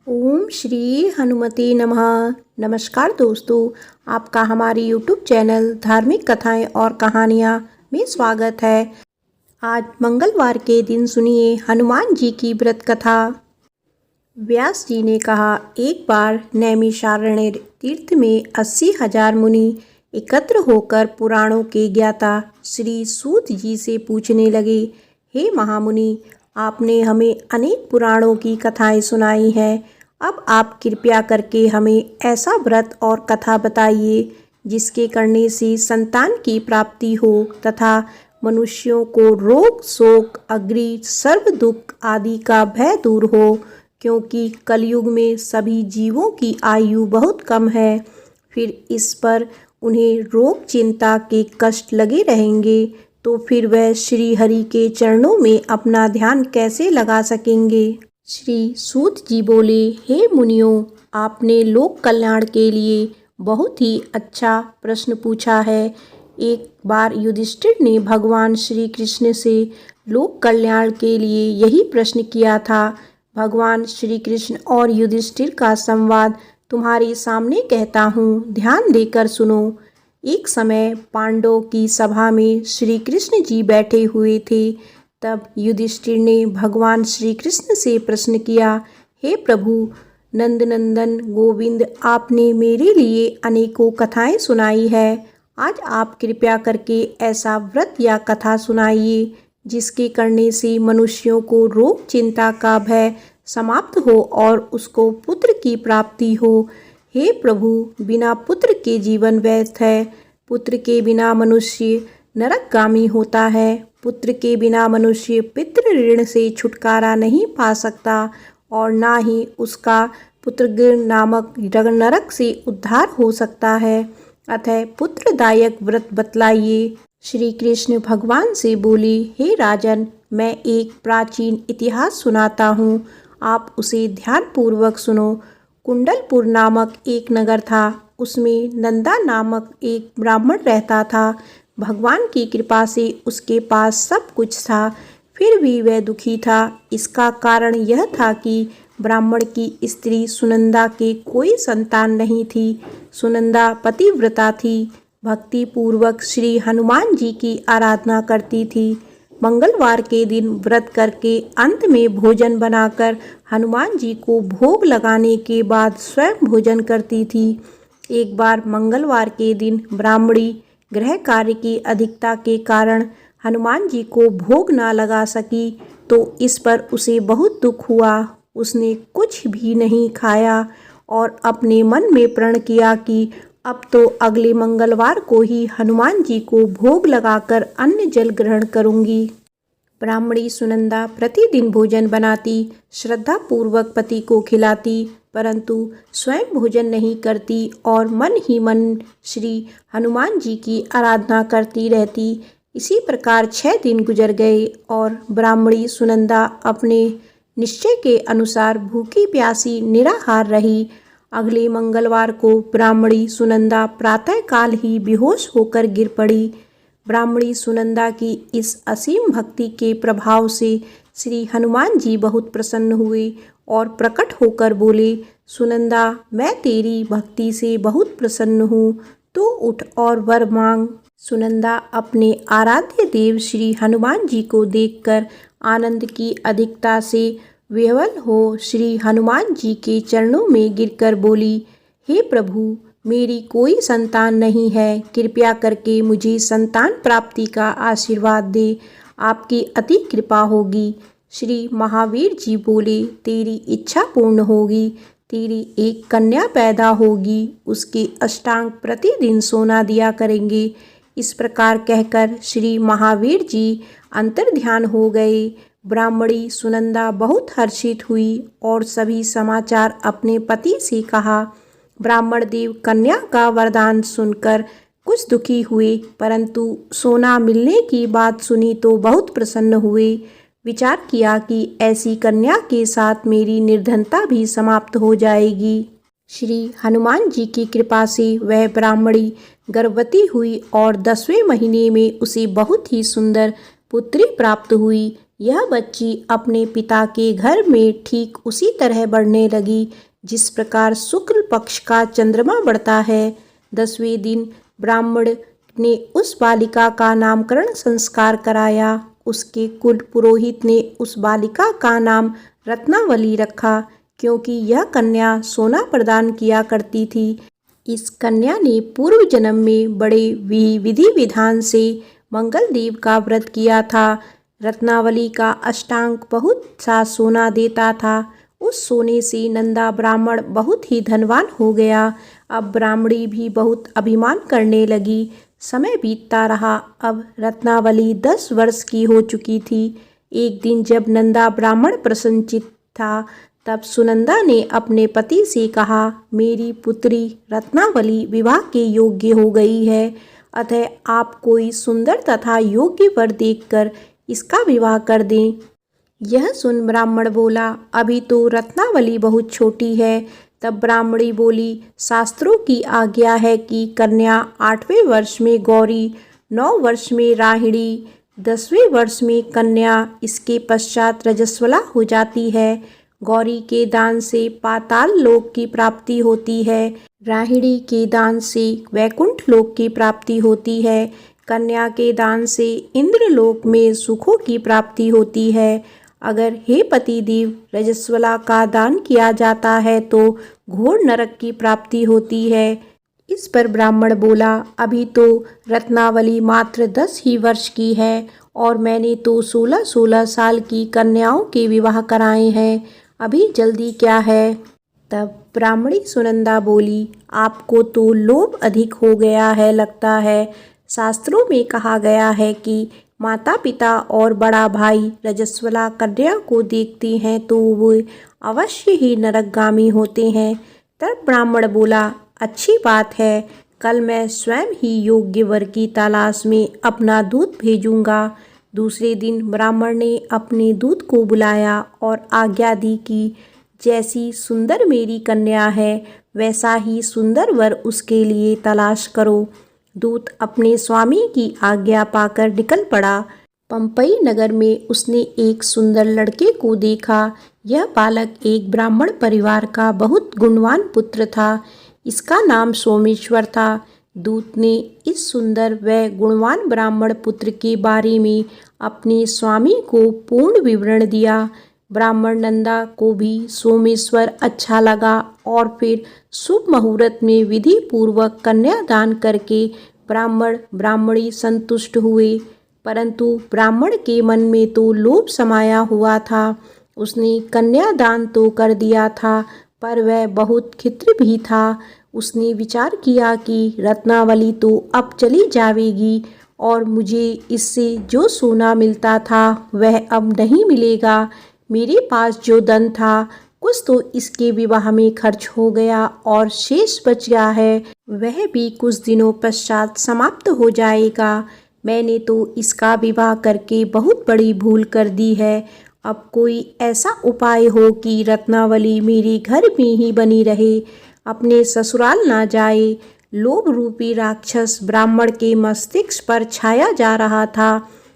ओम श्री हनुमते नमः। नमस्कार दोस्तों, आपका हमारे यूट्यूब चैनल धार्मिक कथाएं और कहानियां में स्वागत है। आज मंगलवार के दिन सुनिए हनुमान जी की व्रत कथा। व्यास जी ने कहा, एक बार नैमिषारण्य तीर्थ में 80,000 मुनि एकत्र होकर पुराणों के ज्ञाता श्री सूत जी से पूछने लगे, हे महामुनि, आपने हमें अनेक पुराणों की कथाएं सुनाई हैं। अब आप कृपया करके हमें ऐसा व्रत और कथा बताइए जिसके करने से संतान की प्राप्ति हो तथा मनुष्यों को रोग शोक अग्नि सर्व दुख आदि का भय दूर हो, क्योंकि कलयुग में सभी जीवों की आयु बहुत कम है। फिर इस पर उन्हें रोग चिंता के कष्ट लगे रहेंगे तो फिर वह श्री हरि के चरणों में अपना ध्यान कैसे लगा सकेंगे। श्री सूत जी बोले, हे मुनियों, आपने लोक कल्याण के लिए बहुत ही अच्छा प्रश्न पूछा है। एक बार युधिष्ठिर ने भगवान श्री कृष्ण से लोक कल्याण के लिए यही प्रश्न किया था। भगवान श्री कृष्ण और युधिष्ठिर का संवाद तुम्हारे सामने कहता हूँ, ध्यान देकर सुनो। एक समय पांडवों की सभा में श्री कृष्ण जी बैठे हुए थे। तब युधिष्ठिर ने भगवान श्री कृष्ण से प्रश्न किया, हे प्रभु नंदनंदन गोविंद, आपने मेरे लिए अनेकों कथाएं सुनाई है। आज आप कृपया करके ऐसा व्रत या कथा सुनाइए जिसके करने से मनुष्यों को रोग चिंता का भय समाप्त हो और उसको पुत्र की प्राप्ति हो। हे प्रभु, बिना पुत्र के जीवन व्यर्थ है। पुत्र के बिना मनुष्य नरकगामी होता है। पुत्र के बिना मनुष्य पितृ ऋण से छुटकारा नहीं पा सकता और ना ही उसका पुत्र नामक नरक से उद्धार हो सकता है। अतः पुत्रदायक व्रत बतलाइए। श्री कृष्ण भगवान से बोले, हे राजन, मैं एक प्राचीन इतिहास सुनाता हूँ, आप उसे ध्यानपूर्वक सुनो। कुंडलपुर नामक एक नगर था। उसमें नंदा नामक एक ब्राह्मण रहता था। भगवान की कृपा से उसके पास सब कुछ था, फिर भी वह दुखी था। इसका कारण यह था कि ब्राह्मण की स्त्री सुनंदा के कोई संतान नहीं थी। सुनंदा पतिव्रता थी, भक्ति पूर्वक श्री हनुमान जी की आराधना करती थी। मंगलवार के दिन व्रत करके अंत में भोजन बनाकर हनुमान जी को भोग लगाने के बाद स्वयं भोजन करती थी। एक बार मंगलवार के दिन ब्राह्मणी गृह कार्य की अधिकता के कारण हनुमान जी को भोग ना लगा सकी, तो इस पर उसे बहुत दुख हुआ। उसने कुछ भी नहीं खाया और अपने मन में प्रण किया कि अब तो अगले मंगलवार को ही हनुमान जी को भोग लगाकर अन्न जल ग्रहण करूंगी। ब्राह्मणी सुनंदा प्रतिदिन भोजन बनाती, श्रद्धापूर्वक पति को खिलाती, परंतु स्वयं भोजन नहीं करती और मन ही मन श्री हनुमान जी की आराधना करती रहती। इसी प्रकार 6 दिन गुजर गए और ब्राह्मणी सुनंदा अपने निश्चय के अनुसार भूखी प्यासी निराहार रही। अगले मंगलवार को ब्राह्मणी सुनंदा प्रातःकाल ही बेहोश होकर गिर पड़ी। ब्राह्मणी सुनंदा की इस असीम भक्ति के प्रभाव से श्री हनुमान जी बहुत प्रसन्न हुए और प्रकट होकर बोले, सुनंदा, मैं तेरी भक्ति से बहुत प्रसन्न हूँ, तो उठ और वर मांग। सुनंदा अपने आराध्य देव श्री हनुमान जी को देखकर आनंद की अधिकता से विह्वल हो श्री हनुमान जी के चरणों में गिरकर बोली, हे प्रभु, मेरी कोई संतान नहीं है, कृपया करके मुझे संतान प्राप्ति का आशीर्वाद दे, आपकी अति कृपा होगी। श्री महावीर जी बोले, तेरी इच्छा पूर्ण होगी, तेरी एक कन्या पैदा होगी, उसके अष्टांग प्रतिदिन सोना दिया करेंगे। इस प्रकार कहकर श्री महावीर जी अंतर्ध्यान हो गए। ब्राह्मणी सुनंदा बहुत हर्षित हुई और सभी समाचार अपने पति से कहा। ब्राह्मण देव कन्या का वरदान सुनकर कुछ दुखी हुए, परंतु सोना मिलने की बात सुनी तो बहुत प्रसन्न हुए। विचार किया कि ऐसी कन्या के साथ मेरी निर्धनता भी समाप्त हो जाएगी। श्री हनुमान जी की कृपा से वह ब्राह्मणी गर्भवती हुई और 10वें महीने में उसे बहुत ही सुंदर पुत्री प्राप्त हुई। यह बच्ची अपने पिता के घर में ठीक उसी तरह बढ़ने लगी जिस प्रकार शुक्ल पक्ष का चंद्रमा बढ़ता है। 10वें दिन ब्राह्मण ने उस बालिका का नामकरण संस्कार कराया। उसके कुल पुरोहित ने उस बालिका का नाम रत्नावली रखा, क्योंकि यह कन्या सोना प्रदान किया करती थी। इस कन्या ने पूर्व जन्म में बड़े विधि विधान से मंगल देव का व्रत किया था। रत्नावली का अष्टांग बहुत सा सोना देता था। उस सोने से नंदा ब्राह्मण बहुत ही धनवान हो गया। अब ब्राह्मणी भी बहुत अभिमान करने लगी। समय बीतता रहा। अब रत्नावली 10 वर्ष की हो चुकी थी। एक दिन जब नंदा ब्राह्मण प्रसन्नचित्त था, तब सुनंदा ने अपने पति से कहा, मेरी पुत्री रत्नावली विवाह के योग्य हो गई है, अतः आप कोई सुंदर तथा योग्य वर देखकर इसका विवाह कर दें। यह सुन ब्राह्मण बोला, अभी तो रत्नावली बहुत छोटी है। तब ब्राह्मणी बोली, शास्त्रों की आज्ञा है कि कन्या 8वें वर्ष में गौरी, 9 वर्ष में राहिणी, 10वें वर्ष में कन्या, इसके पश्चात रजस्वला हो जाती है। गौरी के दान से पाताल लोक की प्राप्ति होती है, राहिणी के दान से वैकुंठ लोक की प्राप्ति होती है, कन्या के दान से इंद्रलोक में सुखों की प्राप्ति होती है। अगर हे पतिदेव रजस्वला का दान किया जाता है तो घोर नरक की प्राप्ति होती है। इस पर ब्राह्मण बोला, अभी तो रत्नावली मात्र 10 ही वर्ष की है और मैंने तो 16-16 साल की कन्याओं के विवाह कराए हैं, अभी जल्दी क्या है। तब ब्राह्मणी सुनंदा बोली, आपको तो लोभ अधिक हो गया है लगता है। शास्त्रों में कहा गया है कि माता पिता और बड़ा भाई रजस्वला कन्या को देखते हैं तो वे अवश्य ही नरकगामी होते हैं। तब ब्राह्मण बोला, अच्छी बात है, कल मैं स्वयं ही योग्य वर की तलाश में अपना दूत भेजूंगा। दूसरे दिन ब्राह्मण ने अपने दूत को बुलाया और आज्ञा दी कि जैसी सुंदर मेरी कन्या है वैसा ही सुंदर वर उसके लिए तलाश करो। दूत अपने स्वामी की आज्ञा पाकर निकल पड़ा। पंपई नगर में उसने एक सुंदर लड़के को देखा। यह बालक एक ब्राह्मण परिवार का बहुत गुणवान पुत्र था। इसका नाम सोमेश्वर था। दूत ने इस सुंदर व गुणवान ब्राह्मण पुत्र के बारे में अपने स्वामी को पूर्ण विवरण दिया। ब्राह्मण नंदा को भी सोमेश्वर अच्छा लगा और फिर शुभ मुहूर्त में विधि पूर्वक कन्यादान करके ब्राह्मण ब्राह्मणी संतुष्ट हुए। परंतु ब्राह्मण के मन में तो लोभ समाया हुआ था। उसने कन्यादान तो कर दिया था, पर वह बहुत खिन्न भी था। उसने विचार किया कि रत्नावली तो अब चली जाएगी और मुझे इससे जो सोना मिलता था वह अब नहीं मिलेगा। मेरे पास जो धन था कुछ तो इसके विवाह में खर्च हो गया और शेष बच गया है, वह भी कुछ दिनों पश्चात समाप्त हो जाएगा। मैंने तो इसका विवाह करके बहुत बड़ी भूल कर दी है। अब कोई ऐसा उपाय हो कि रत्नावली मेरे घर में ही बनी रहे, अपने ससुराल ना जाए। लोभ रूपी राक्षस ब्राह्मण के मस्तिष्क पर छाया जा रहा था।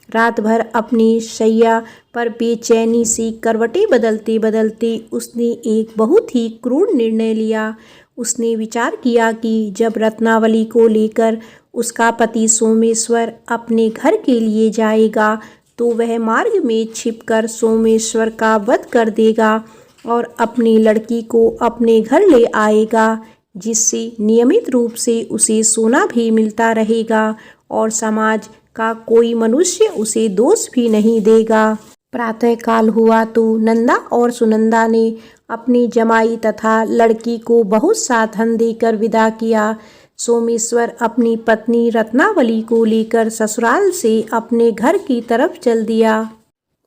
रात भर अपनी शैया पर बेचैनी से करवटें बदलते बदलते उसने एक बहुत ही क्रूर निर्णय लिया। उसने विचार किया कि जब रत्नावली को लेकर उसका पति सोमेश्वर अपने घर के लिए जाएगा तो वह मार्ग में छिपकर सोमेश्वर का वध कर देगा और अपनी लड़की को अपने घर ले आएगा, जिससे नियमित रूप से उसे सोना भी मिलता रहेगा और समाज का कोई मनुष्य उसे दोष भी नहीं देगा। प्रातःकाल हुआ तो नंदा और सुनंदा ने अपनी जमाई तथा लड़की को बहुत सा धन देकर विदा किया। सोमेश्वर अपनी पत्नी रत्नावली को लेकर ससुराल से अपने घर की तरफ चल दिया।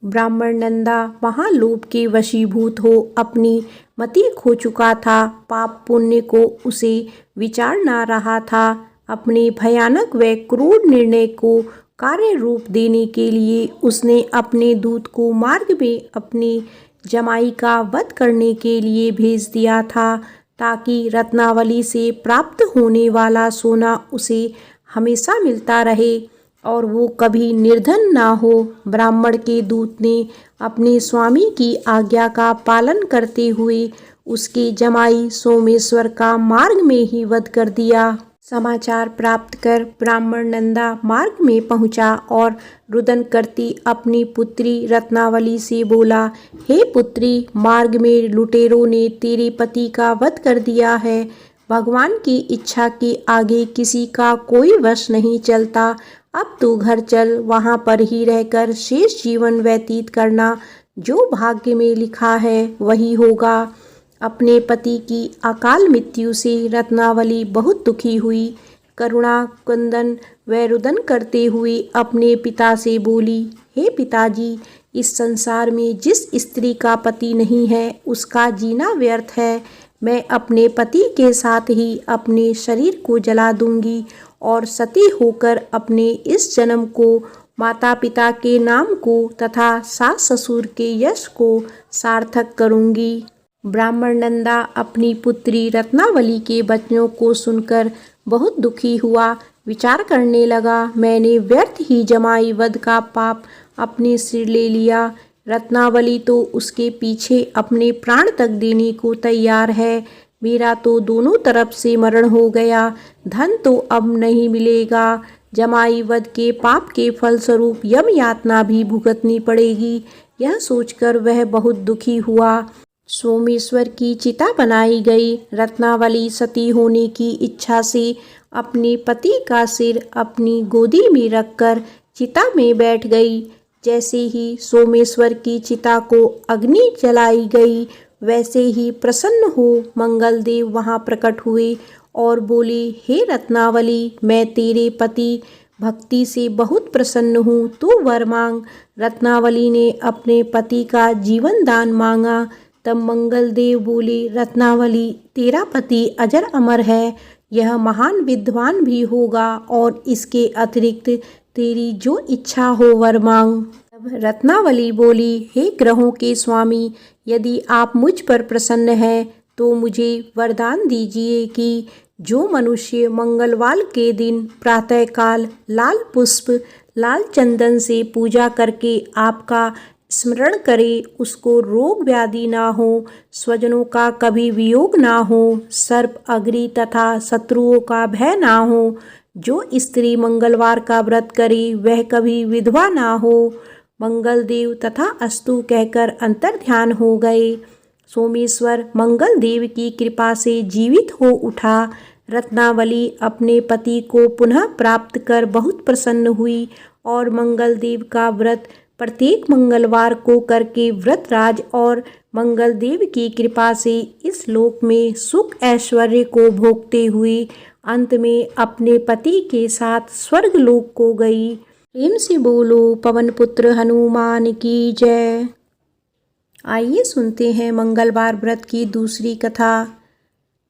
ब्राह्मण नंदा वहाँ लोभ के वशीभूत हो अपनी मति खो चुका था। पाप पुण्य को उसे विचार ना रहा था। अपने भयानक व क्रूर निर्णय को कार्य रूप देने के लिए उसने अपने दूत को मार्ग में अपनी जमाई का वध करने के लिए भेज दिया था, ताकि रत्नावली से प्राप्त होने वाला सोना उसे हमेशा मिलता रहे और वो कभी निर्धन ना हो। ब्राह्मण के दूत ने अपने स्वामी की आज्ञा का पालन करते हुए उसके जमाई सोमेश्वर का मार्ग में ही वध कर दिया। समाचार प्राप्त कर ब्राह्मण नंदा मार्ग में पहुंचा और रुदन करती अपनी पुत्री रत्नावली से बोला, हे पुत्री, मार्ग में लुटेरों ने तेरे पति का वध कर दिया है। भगवान की इच्छा के आगे किसी का कोई वश नहीं चलता। अब तू घर चल, वहाँ पर ही रहकर शेष जीवन व्यतीत करना। जो भाग्य में लिखा है वही होगा। अपने पति की अकाल मृत्यु से रत्नावली बहुत दुखी हुई। करुणा क्रंदन व रुदन करते हुए अपने पिता से बोली, हे पिताजी, इस संसार में जिस स्त्री का पति नहीं है उसका जीना व्यर्थ है। मैं अपने पति के साथ ही अपने शरीर को जला दूंगी और सती होकर अपने इस जन्म को, माता पिता के नाम को तथा सास ससुर के यश को सार्थक करूंगी। ब्राह्मण नंदा अपनी पुत्री रत्नावली के वचनों को सुनकर बहुत दुखी हुआ। विचार करने लगा, मैंने व्यर्थ ही जमाई वध का पाप अपने सिर ले लिया। रत्नावली तो उसके पीछे अपने प्राण तक देने को तैयार है। मेरा तो दोनों तरफ से मरण हो गया। धन तो अब नहीं मिलेगा। जमाई वध के पाप के फलस्वरूप यम यातना भी भुगतनी पड़ेगी। यह सोचकर वह बहुत दुखी हुआ। सोमेश्वर की चिता बनाई गई। रत्नावली सती होने की इच्छा से अपने पति का सिर अपनी गोदी में रखकर चिता में बैठ गई। जैसे ही सोमेश्वर की चिता को अग्नि जलाई गई, वैसे ही प्रसन्न हो मंगलदेव वहां प्रकट हुए और बोले, हे रत्नावली, मैं तेरे पति भक्ति से बहुत प्रसन्न हूँ, तू वर मांग। रत्नावली ने अपने पति का जीवन दान मांगा। तब मंगलदेव बोले, रत्नावली, तेरा पति अजर अमर है, यह महान विद्वान भी होगा और इसके अतिरिक्त तेरी जो इच्छा हो वर मांग। तब रत्नावली बोली, हे ग्रहों के स्वामी, यदि आप मुझ पर प्रसन्न हैं तो मुझे वरदान दीजिए कि जो मनुष्य मंगलवार के दिन प्रातःकाल लाल पुष्प लाल चंदन से पूजा करके आपका स्मरण करे, उसको रोग व्याधि ना हो, स्वजनों का कभी वियोग ना हो, सर्प अग्नि तथा शत्रुओं का भय ना हो। जो स्त्री मंगलवार का व्रत करे वह कभी विधवा ना हो। मंगलदेव तथा अस्तु कहकर अंतर्ध्यान हो गए। सोमेश्वर मंगलदेव की कृपा से जीवित हो उठा। रत्नावली अपने पति को पुनः प्राप्त कर बहुत प्रसन्न हुई और मंगलदेव का व्रत प्रत्येक मंगलवार को करके व्रतराज और मंगलदेव की कृपा से इस लोक में सुख ऐश्वर्य को भोगते हुए अंत में अपने पति के साथ स्वर्ग लोक को गई। प्रेम से बोलो पवन पुत्र हनुमान की जय। आइए सुनते हैं मंगलवार व्रत की दूसरी कथा।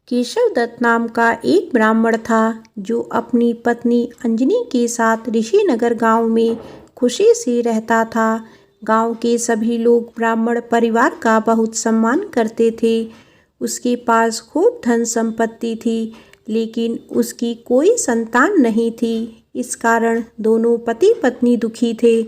केशव दत्त नाम का एक ब्राह्मण था जो अपनी पत्नी अंजनी के साथ ऋषिनगर गांव में खुशी से रहता था। गांव के सभी लोग ब्राह्मण परिवार का बहुत सम्मान करते थे। उसके पास खूब धन संपत्ति थी, लेकिन उसकी कोई संतान नहीं थी। इस कारण दोनों पति पत्नी दुखी थे।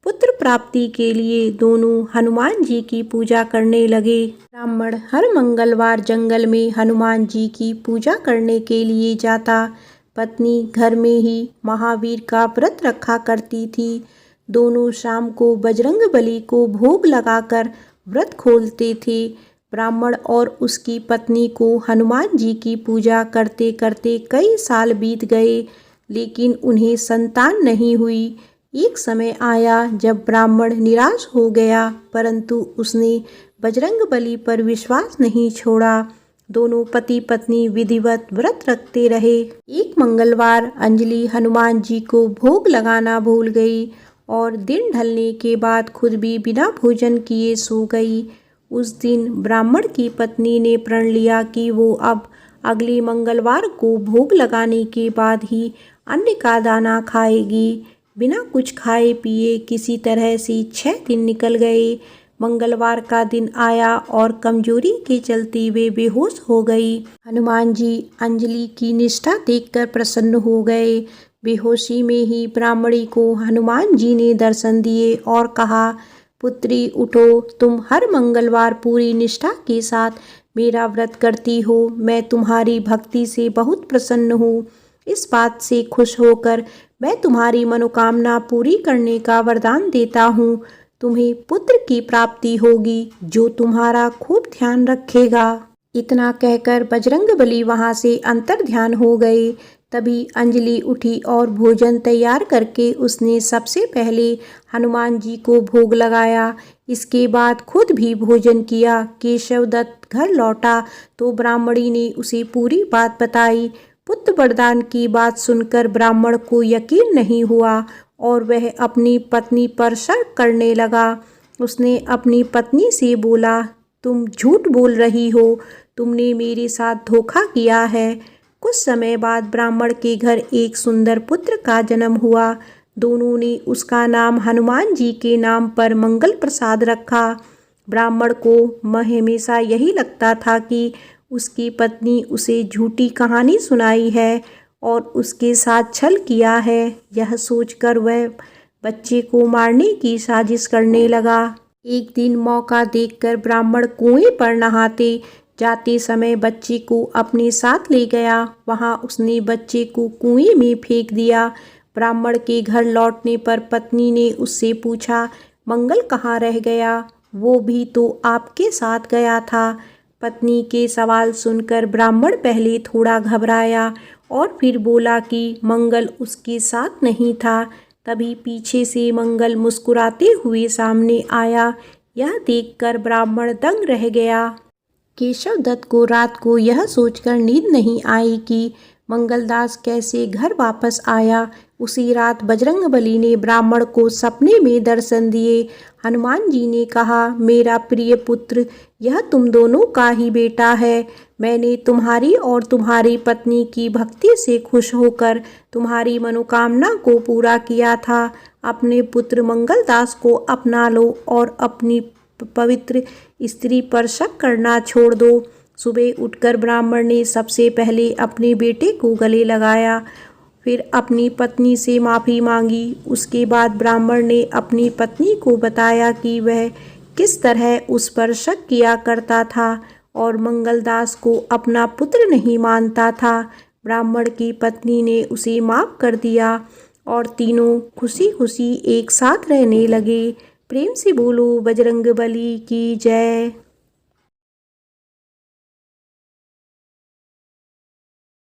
पुत्र प्राप्ति के लिए दोनों हनुमान जी की पूजा करने लगे। ब्राह्मण हर मंगलवार जंगल में हनुमान जी की पूजा करने के लिए जाता। पत्नी घर में ही महावीर का व्रत रखा करती थी। दोनों शाम को बजरंग बली को भोग लगाकर व्रत खोलते थे। ब्राह्मण और उसकी पत्नी को हनुमान जी की पूजा करते करते कई साल बीत गए, लेकिन उन्हें संतान नहीं हुई। एक समय आया जब ब्राह्मण निराश हो गया, परंतु उसने बजरंग बली पर विश्वास नहीं छोड़ा। दोनों पति पत्नी विधिवत व्रत रखते रहे। एक मंगलवार अंजलि हनुमान जी को भोग लगाना भूल गई और दिन ढलने के बाद खुद भी बिना भोजन किए सो गई। उस दिन ब्राह्मण की पत्नी ने प्रण लिया कि वो अब अगले मंगलवार को भोग लगाने के बाद ही अन्न का दाना खाएगी। बिना कुछ खाए पिए किसी तरह से 6 दिन निकल गए। मंगलवार का दिन आया और कमजोरी के चलते वे बेहोश हो गई। हनुमान जी अंजलि की निष्ठा देखकर प्रसन्न हो गए। बेहोशी में ही ब्राह्मणी को हनुमान जी ने दर्शन दिए और कहा, पुत्री उठो, तुम हर मंगलवार पूरी निष्ठा के साथ मेरा व्रत करती हो। मैं तुम्हारी भक्ति से बहुत प्रसन्न हूँ। इस बात से खुश होकर मैं तुम्हारी मनोकामना पूरी करने का वरदान देता हूँ। तुम्हें पुत्र की प्राप्ति होगी जो तुम्हारा खूब ध्यान रखेगा। इतना कहकर बजरंगबली वहां से अंतर्ध्यान हो गए। तभी अंजलि उठी और भोजन तैयार करके उसने सबसे पहले हनुमान जी को भोग लगाया। इसके बाद खुद भी भोजन किया। केशव दत्त घर लौटा तो ब्राह्मणी ने उसे पूरी बात बताई। पुत्र वरदान की बात सुनकर ब्राह्मण को यकीन नहीं हुआ और वह अपनी पत्नी पर शक करने लगा। उसने अपनी पत्नी से बोला, तुम झूठ बोल रही हो, तुमने मेरे साथ धोखा किया है। कुछ समय बाद ब्राह्मण के घर एक सुंदर पुत्र का जन्म हुआ। दोनों ने उसका नाम हनुमान जी के नाम पर मंगल प्रसाद रखा। ब्राह्मण को हमेशा यही लगता था कि उसकी पत्नी उसे झूठी कहानी सुनाई है और उसके साथ छल किया है। यह सोचकर वह बच्चे को मारने की साजिश करने लगा। एक दिन मौका देखकर ब्राह्मण कुएं पर नहाते जाते समय बच्चे को अपने साथ ले गया। वहां उसने बच्चे को कुएं में फेंक दिया। ब्राह्मण के घर लौटने पर पत्नी ने उससे पूछा, मंगल कहाँ रह गया? वो भी तो आपके साथ गया था। पत्नी के सवाल सुनकर ब्राह्मण पहले थोड़ा घबराया और फिर बोला कि मंगल उसके साथ नहीं था। तभी पीछे से मंगल मुस्कुराते हुए सामने आया। यह देखकर ब्राह्मण दंग रह गया। केशव दत्त को रात को यह सोचकर नींद नहीं आई कि मंगलदास कैसे घर वापस आया। उसी रात बजरंगबली ने ब्राह्मण को सपने में दर्शन दिए। हनुमान जी ने कहा, मेरा प्रिय पुत्र, यह तुम दोनों का ही बेटा है। मैंने तुम्हारी और तुम्हारी पत्नी की भक्ति से खुश होकर तुम्हारी मनोकामना को पूरा किया था। अपने पुत्र मंगलदास को अपना लो और अपनी पवित्र स्त्री पर शक करना छोड़ दो। सुबह उठकर ब्राह्मण ने सबसे पहले अपने बेटे को गले लगाया, फिर अपनी पत्नी से माफ़ी मांगी। उसके बाद ब्राह्मण ने अपनी पत्नी को बताया कि वह किस तरह उस पर शक किया करता था और मंगलदास को अपना पुत्र नहीं मानता था। ब्राह्मण की पत्नी ने उसे माफ़ कर दिया और तीनों खुशी खुशी एक साथ रहने लगे। प्रेम से बोलो बजरंगबली की जय।